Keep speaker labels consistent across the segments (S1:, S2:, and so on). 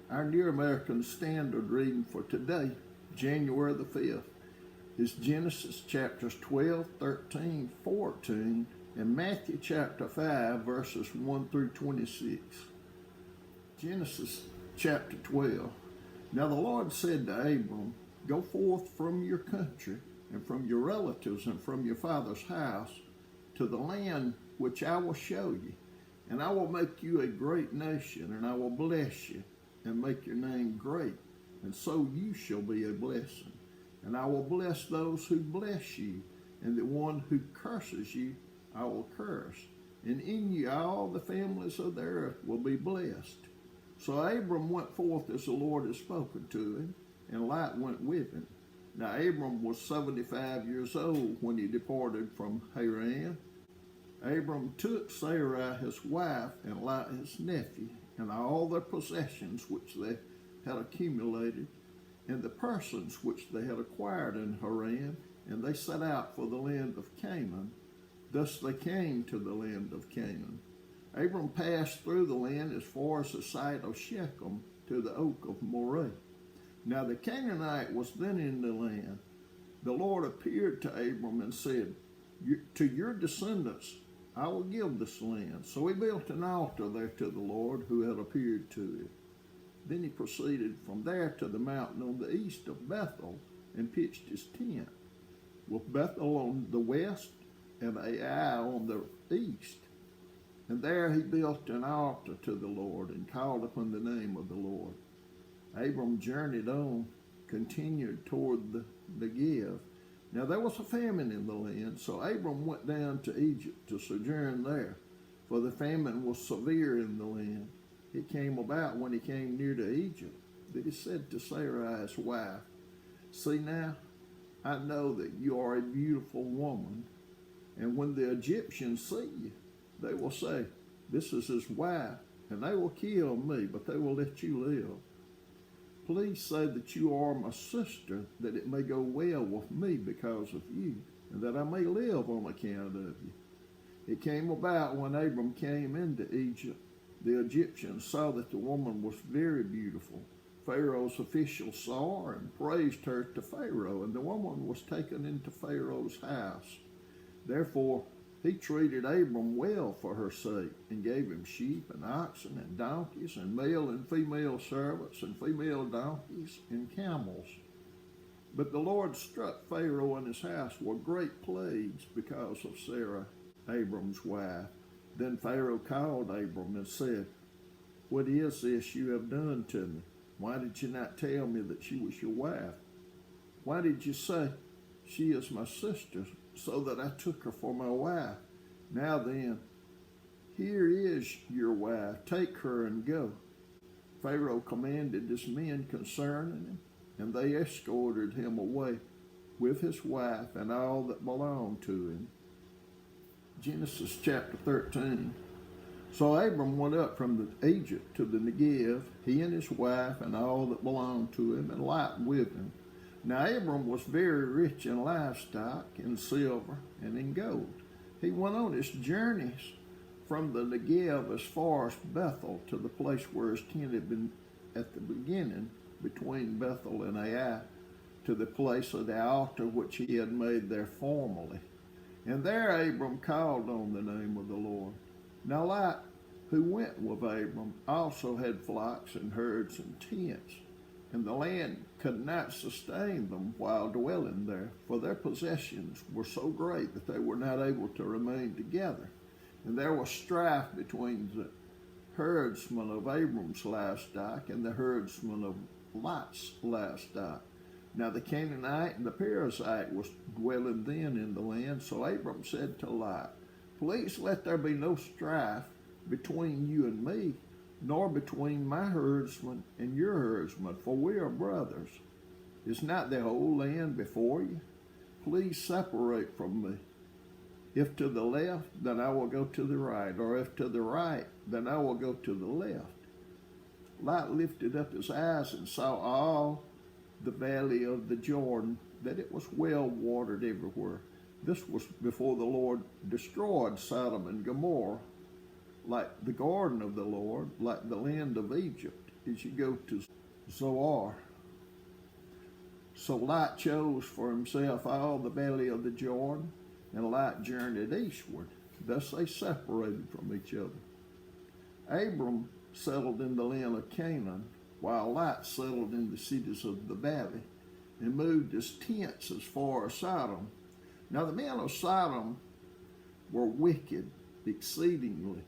S1: Our New American Standard reading for today, January the 5th, is Genesis chapters 12, 13, 14, and Matthew chapter 5, verses 1 through 26. Genesis chapter 12. Now the Lord said to Abram, "Go forth from your country, and from your relatives, and from your father's house, to the land which I will show you. And I will make you a great nation, and I will bless you, and make your name great, and so you shall be a blessing. And I will bless those who bless you, and the one who curses you I will curse. And in you all the families of the earth will be blessed." So Abram went forth as the Lord had spoken to him, and Lot went with him. Now Abram was 75 years old when he departed from Haran. Abram took Sarai his wife, and Lot his nephew, and all their possessions which they had accumulated, and the persons which they had acquired in Haran, and they set out for the land of Canaan. Thus they came to the land of Canaan. Abram passed through the land as far as the site of Shechem to the oak of Moreh. Now the Canaanite was then in the land. The Lord appeared to Abram and said, "To your descendants I will give this land." So he built an altar there to the Lord who had appeared to him. Then he proceeded from there to the mountain on the east of Bethel and pitched his tent, with Bethel on the west and Ai on the east. And there he built an altar to the Lord and called upon the name of the Lord. Abram journeyed on, continued toward the Negev. Now there was a famine in the land, so Abram went down to Egypt to sojourn there, for the famine was severe in the land. It came about when he came near to Egypt that he said to Sarai his wife, "See now, I know that you are a beautiful woman, and when the Egyptians see you, they will say, 'This is his wife,' and they will kill me, but they will let you live. Please say that you are my sister, that it may go well with me because of you, and that I may live on account of you." It came about when Abram came into Egypt, the Egyptians saw that the woman was very beautiful. Pharaoh's officials saw her and praised her to Pharaoh, and the woman was taken into Pharaoh's house. Therefore he treated Abram well for her sake, and gave him sheep and oxen and donkeys, and male and female servants, and female donkeys and camels. But the Lord struck Pharaoh and his house with great plagues because of Sarah, Abram's wife. Then Pharaoh called Abram and said, "What is this you have done to me? Why did you not tell me that she was your wife? Why did you say, 'She is my sister,' so that I took her for my wife? Now then, here is your wife, take her and go." Pharaoh commanded his men concerning him, and they escorted him away with his wife and all that belonged to him. Genesis chapter 13. So Abram went up from Egypt to the Negev, he and his wife and all that belonged to him, and Lot with him. Now Abram was very rich in livestock, in silver, and in gold. He went on his journeys from the Negev as far as Bethel, to the place where his tent had been at the beginning, between Bethel and Ai, to the place of the altar which he had made there formerly. And there Abram called on the name of the Lord. Now Lot, who went with Abram, also had flocks and herds and tents, and the land could not sustain them while dwelling there, for their possessions were so great that they were not able to remain together. And there was strife between the herdsmen of Abram's livestock and the herdsmen of Lot's livestock. Now the Canaanite and the Perizzite was dwelling then in the land, so Abram said to Lot, "Please let there be no strife between you and me, nor between my herdsmen and your herdsmen, for we are brothers. Is not the whole land before you? Please separate from me. If to the left, then I will go to the right, or if to the right, then I will go to the left." Lot lifted up his eyes and saw all the valley of the Jordan, that it was well watered everywhere. This was before the Lord destroyed Sodom and Gomorrah, like the garden of the Lord, like the land of Egypt. as you go to Zoar. So Lot chose for himself all the valley of the Jordan, and Lot journeyed eastward. Thus they separated from each other. Abram settled in the land of Canaan, while Lot settled in the cities of the valley, and moved his tents as far as Sodom. Now the men of Sodom were wicked exceedingly,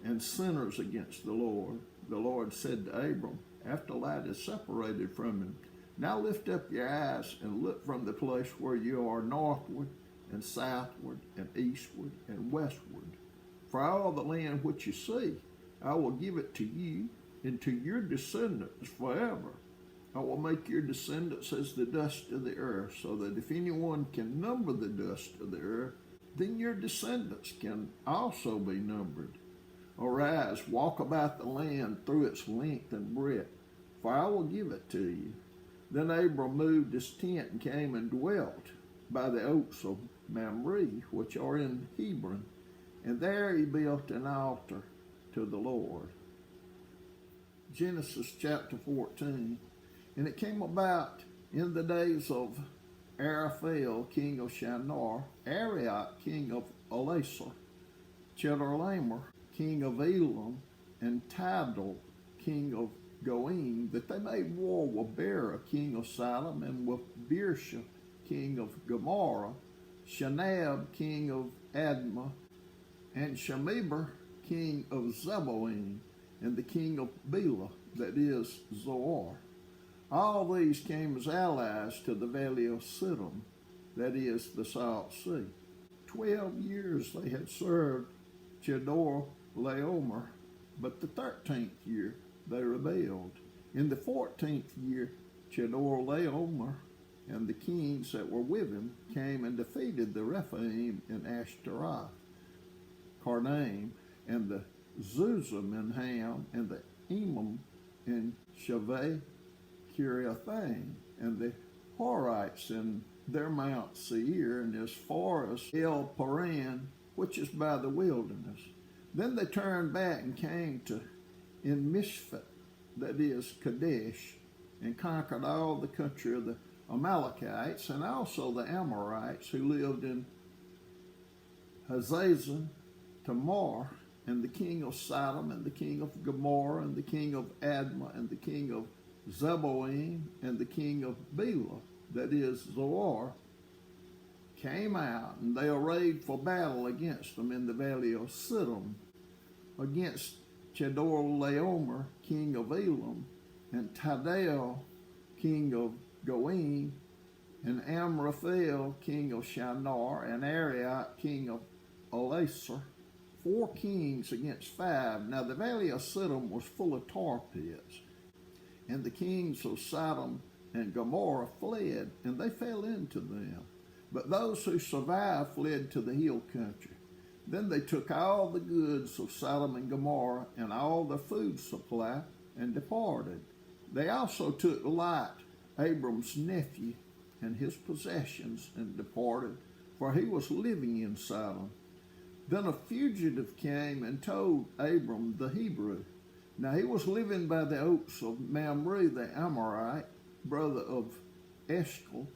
S1: and sinners against the Lord. The Lord said to Abram, after Lot is separated from him, now lift up your eyes and look from the place where you are northward and southward and eastward and westward. For all the land which you see, I will give it to you and to your descendants forever. I will make your descendants as the dust of the earth, so that if anyone can number the dust of the earth, then your descendants can also be numbered. Arise, walk about the land through its length and breadth, for I will give it to you. Then Abram moved his tent and came and dwelt by the oaks of Mamre, which are in Hebron, and there he built an altar to the Lord. Genesis chapter 14. And it came about in the days of Araphel, king of Shinar, Arioch, king of Elasar, Chedorlaomer, king of Elam, and Tidal, king of Goim, that they made war with Bera, king of Sodom, and with Birsha, king of Gomorrah, Shinab, king of Admah, and Shemeber, king of Zeboim, and the king of Bela, that is Zoar. All these came as allies to the valley of Siddim, that is the Salt Sea. 12 years they had served Chedorlaomer, but the 13th year they rebelled. In the 14th year, Chedorlaomer and the kings that were with him came and defeated the Rephaim in Ashtaroth, Karnaim, and the Zuzim in Ham, and the Emim in Shaveh Kiriathaim, and the Horites in their Mount Seir, and as far as El Paran, which is by the wilderness. Then they turned back and came to En Mishpat, that is Kadesh, and conquered all the country of the Amalekites, and also the Amorites who lived in Hazazon Tamar, and the king of Sodom, and the king of Gomorrah, and the king of Admah, and the king of Zeboim, and the king of Bela, that is Zoar, came out, and they arrayed for battle against them in the valley of Siddim, against Chedorlaomer, king of Elam, and Tidal, king of Goim, and Amraphel, king of Shinar, and Arioch, king of Elasar, 4 kings against 5. Now the valley of Siddim was full of tar pits, and the kings of Sodom and Gomorrah fled, and they fell into them. But those who survived fled to the hill country. Then they took all the goods of Sodom and Gomorrah and all their food supply and departed. They also took Lot, Abram's nephew, and his possessions and departed, for he was living in Sodom. Then a fugitive came and told Abram the Hebrew. Now he was living by the oaks of Mamre the Amorite, brother of Eshcol,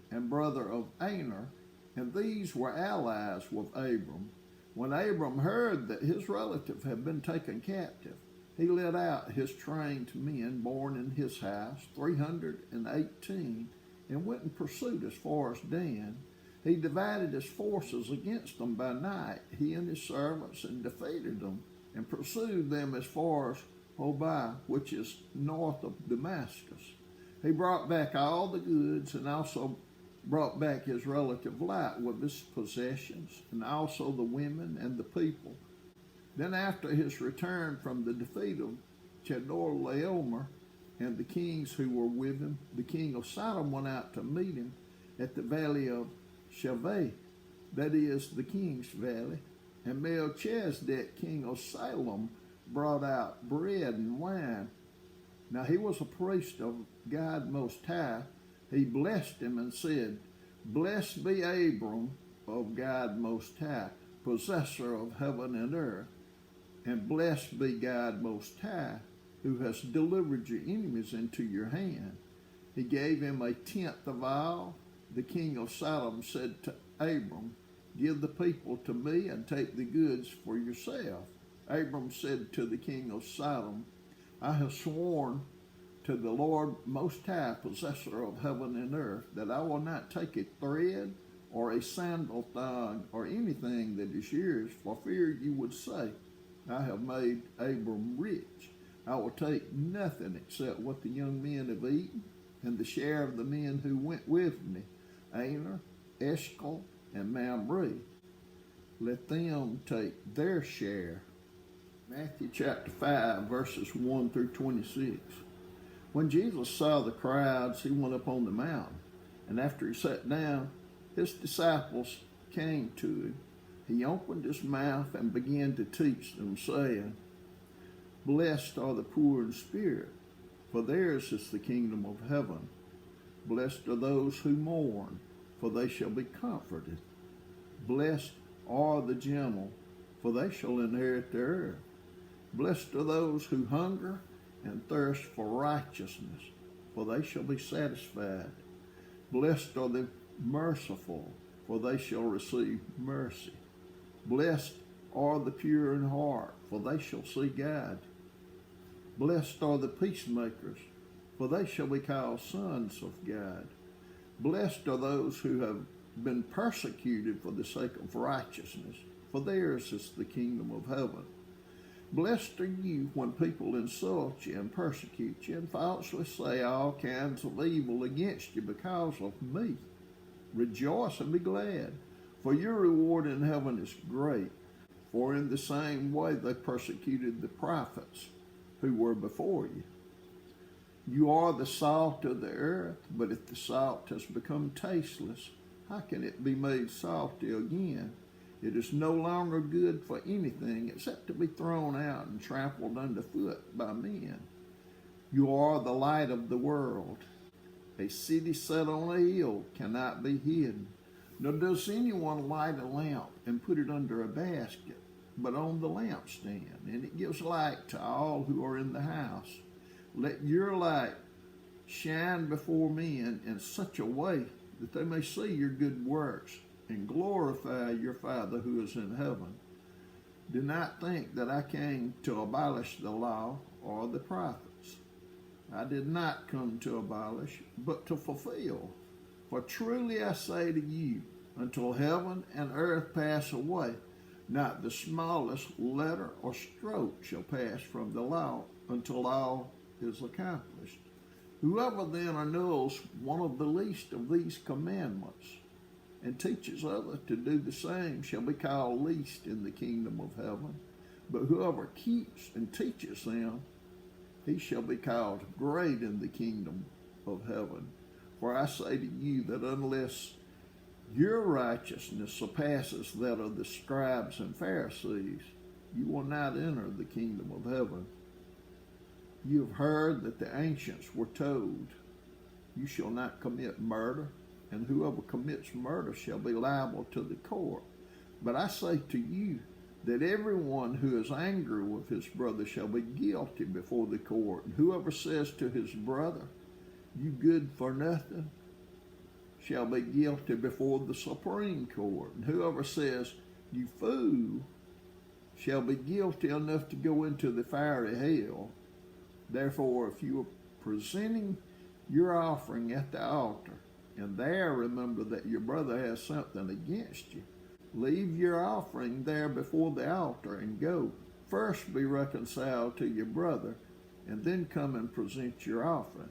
S1: and brother of Aner, and these were allies with Abram. When Abram heard that his relative had been taken captive, he led out his trained men born in his house, 318, and went in pursuit as far as Dan. He divided his forces against them by night, he and his servants, and defeated them, and pursued them as far as Hobah, which is north of Damascus. He brought back all the goods, and also brought back his relative Lot with his possessions, and also the women and the people. Then after his return from the defeat of Chedorlaomer and the kings who were with him, the king of Sodom went out to meet him at the valley of Shaveh, that is the king's valley, and Melchizedek, king of Salem, brought out bread and wine. Now he was a priest of God Most High. He blessed him and said, Blessed be Abram of God Most High, possessor of heaven and earth, and blessed be God Most High, who has delivered your enemies into your hand. He gave him a tenth of all. The king of Sodom said to Abram, give the people to me and take the goods for yourself. Abram said to the king of Sodom, I have sworn to the Lord Most High, possessor of heaven and earth, that I will not take a thread or a sandal thong or anything that is yours, for fear you would say, I have made Abram rich. I will take nothing except what the young men have eaten, and the share of the men who went with me, Aner, Eshcol, and Mamre. Let them take their share. Matthew chapter 5, verses 1 through 26. When Jesus saw the crowds, he went up on the mountain, and after he sat down, his disciples came to him. He opened his mouth and began to teach them, saying, Blessed are the poor in spirit, for theirs is the kingdom of heaven. Blessed are those who mourn, for they shall be comforted. Blessed are the gentle, for they shall inherit the earth. Blessed are those who hunger and thirst for righteousness, for they shall be satisfied. Blessed are the merciful, for they shall receive mercy. Blessed are the pure in heart, for they shall see God. Blessed are the peacemakers, for they shall be called sons of God. Blessed are those who have been persecuted for the sake of righteousness, for theirs is the kingdom of heaven. Blessed are you when people insult you and persecute you and falsely say all kinds of evil against you because of me. Rejoice and be glad, for your reward in heaven is great. For in the same way they persecuted the prophets who were before you. You are the salt of the earth, but if the salt has become tasteless, how can it be made salty again? It is no longer good for anything except to be thrown out and trampled underfoot by men. You are the light of the world. A city set on a hill cannot be hidden. Nor does anyone light a lamp and put it under a basket, but on the lampstand, and it gives light to all who are in the house. Let your light shine before men in such a way that they may see your good works and glorify your Father who is in heaven. Do not think that I came to abolish the law or the prophets. I did not come to abolish, but to fulfill. For truly I say to you, until heaven and earth pass away, not the smallest letter or stroke shall pass from the law until all is accomplished. Whoever then annuls one of the least of these commandments and teaches others to do the same shall be called least in the kingdom of heaven. But whoever keeps and teaches them, he shall be called great in the kingdom of heaven. For I say to you that unless your righteousness surpasses that of the scribes and Pharisees, you will not enter the kingdom of heaven. You have heard that the ancients were told, you shall not commit murder, and whoever commits murder shall be liable to the court. But I say to you that everyone who is angry with his brother shall be guilty before the court. And whoever says to his brother, you good for nothing, shall be guilty before the Supreme Court. And whoever says, you fool, shall be guilty enough to go into the fiery hell. Therefore, if you are presenting your offering at the altar, and there remember that your brother has something against you, leave your offering there before the altar and go. First be reconciled to your brother, and then come and present your offering.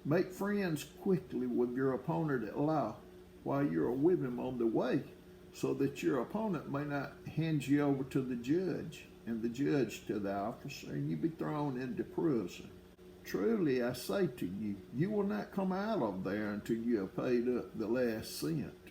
S1: Make friends quickly with your opponent at law while you are with him on the way, so that your opponent may not hand you over to the judge, and the judge to the officer, and you be thrown into prison. Truly I say to you, you will not come out of there until you have paid up the last cent.